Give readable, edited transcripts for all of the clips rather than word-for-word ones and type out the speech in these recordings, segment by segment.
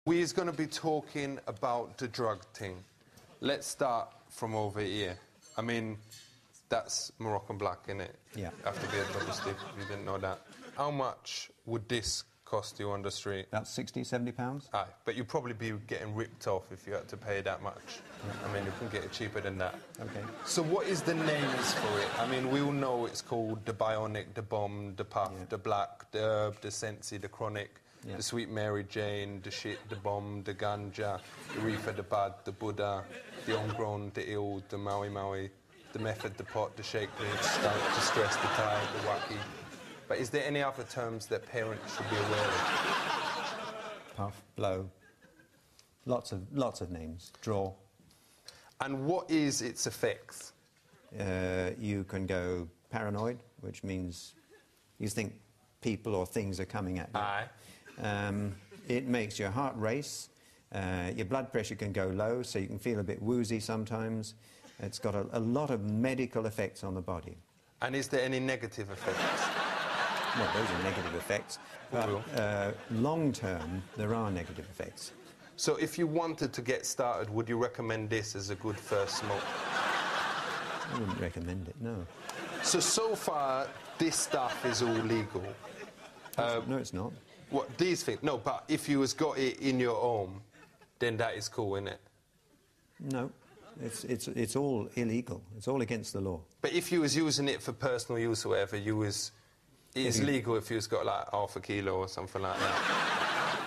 We're going to be talking about the drug thing. Let's start from over here. I mean, that's Moroccan black, innit? Yeah. Have to be a double stick if you didn't know that. How much would this cost you on the street? About 60, 70 pounds. Aye, but you'd probably be getting ripped off if you had to pay that much. Yeah. I mean, you can get it cheaper than that. Okay. So what is the names for it? I mean, we all know it's called the bionic, the bomb, the puff, the black, the herb, the sensi, the chronic. Yeah. The Sweet Mary Jane, the shit, the bomb, the ganja, the reefer, the bad, the Buddha, the homegrown, the ill, the Maui Maui, the method, the pot, the shake, the stunt, the stress, the tide, the wacky. But is there any other terms that parents should be aware of? Puff, blow, lots of names, draw. And what is its effects? You can go paranoid, which means you think people or things are coming at you. Aye. It makes your heart race, your blood pressure can go low, so you can feel a bit woozy sometimes. It's got a lot of medical effects on the body. And is there any negative effects? Well, those are negative effects, but long term, there are negative effects. So if you wanted to get started, would you recommend this as a good first smoke? I wouldn't recommend it, no. So far, this stuff is all legal. No, it's not. What, these things? No, but if you has got it in your home, then that is cool, isn't it? No, it's all illegal. It's all against the law. But if you was using it for personal use or whatever, it's legal if you was got like half a kilo or something like that.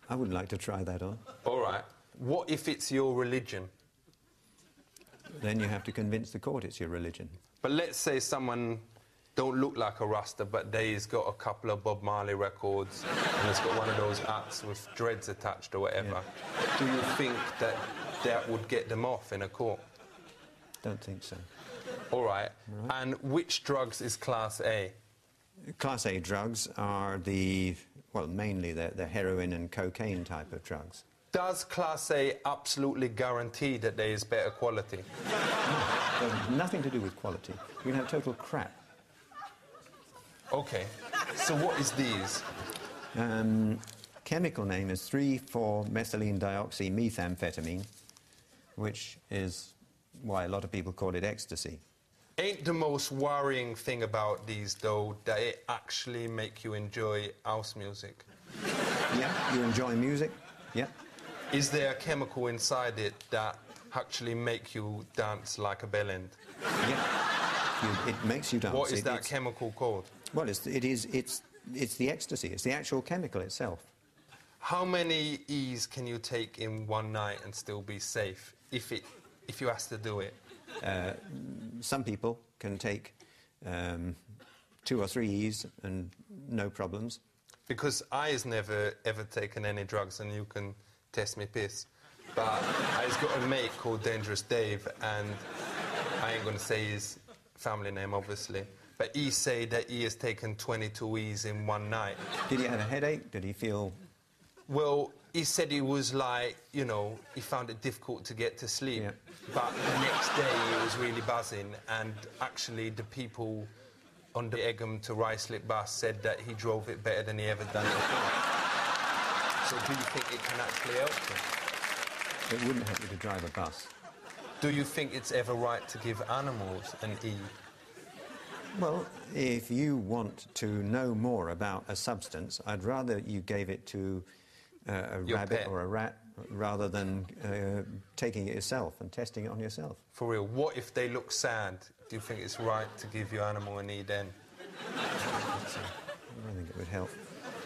I wouldn't like to try that on. All right. What if it's your religion? Then you have to convince the court it's your religion. But let's say someone don't look like a Rasta, but they's got a couple of Bob Marley records and it's got one of those hats with dreads attached or whatever. Yeah. Do you think that that would get them off in a court? Don't think so. All right. And which drugs is Class A? Class A drugs are mainly the heroin and cocaine type of drugs. Does Class A absolutely guarantee that there is better quality? No, nothing to do with quality. You can have total crap. OK. So what is these? Chemical name is 3,4-methylene dioxymethamphetamine, which is why a lot of people call it ecstasy. Ain't the most worrying thing about these, though, that it actually make you enjoy house music? Yeah, you enjoy music, yeah. Is there a chemical inside it that actually make you dance like a bellend? Yeah, it makes you dance. What is that chemical called? Well, it's the ecstasy. It's the actual chemical itself. How many E's can you take in one night and still be safe if you has to do it? Some people can take 2 or 3 E's and no problems. Because I has never ever taken any drugs, and you can test me piss. But I've got a mate called Dangerous Dave, and I ain't going to say his family name, obviously. But he said that he has taken 22 E's in one night. Did he have a headache? Did he feel... Well, he said he was like, you know, he found it difficult to get to sleep. Yeah. But the next day he was really buzzing, and actually the people on the Egham to Ruislip bus said that he drove it better than he ever done it before. So do you think it can actually help him? It wouldn't help you to drive a bus. Do you think it's ever right to give animals an E? Well, if you want to know more about a substance, I'd rather you gave it to a rabbit pet. Or a rat rather than taking it yourself and testing it on yourself. For real, what if they look sad? Do you think it's right to give your animal an E then? I don't think it would help.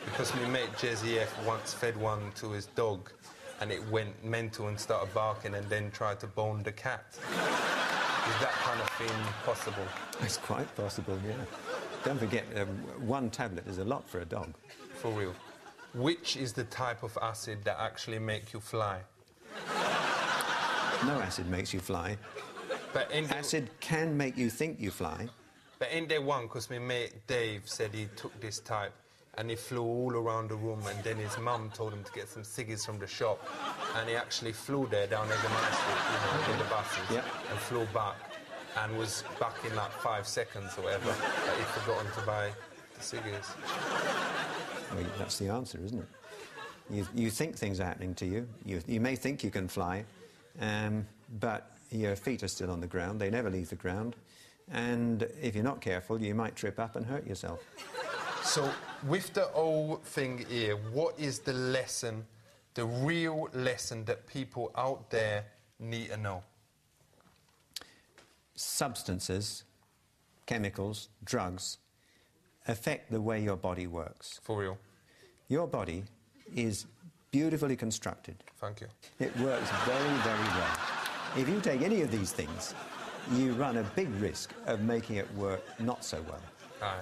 Because my mate Jezzy F once fed one to his dog and it went mental and started barking and then tried to bone the cat. Is that kind of thing possible? It's quite possible, yeah. Don't forget, 1 tablet is a lot for a dog. For real. Which is the type of acid that actually make you fly? No acid makes you fly. But acid can make you think you fly. But in there one, because my mate Dave said he took this type and he flew all around the room, and then his mum told him to get some ciggies from the shop, and he actually flew there down Egham High Street, in the buses, and flew back, and was back in like 5 seconds or whatever, but he'd forgotten to buy the ciggies. Well, that's the answer, isn't it? You think things are happening to you. You may think you can fly, but your feet are still on the ground. They never leave the ground. And if you're not careful, you might trip up and hurt yourself. So, with the whole thing here, what is the lesson, the real lesson that people out there need to know? Substances, chemicals, drugs, affect the way your body works. For real. Your body is beautifully constructed. Thank you. It works very, very well. If you take any of these things, you run a big risk of making it work not so well. Aye.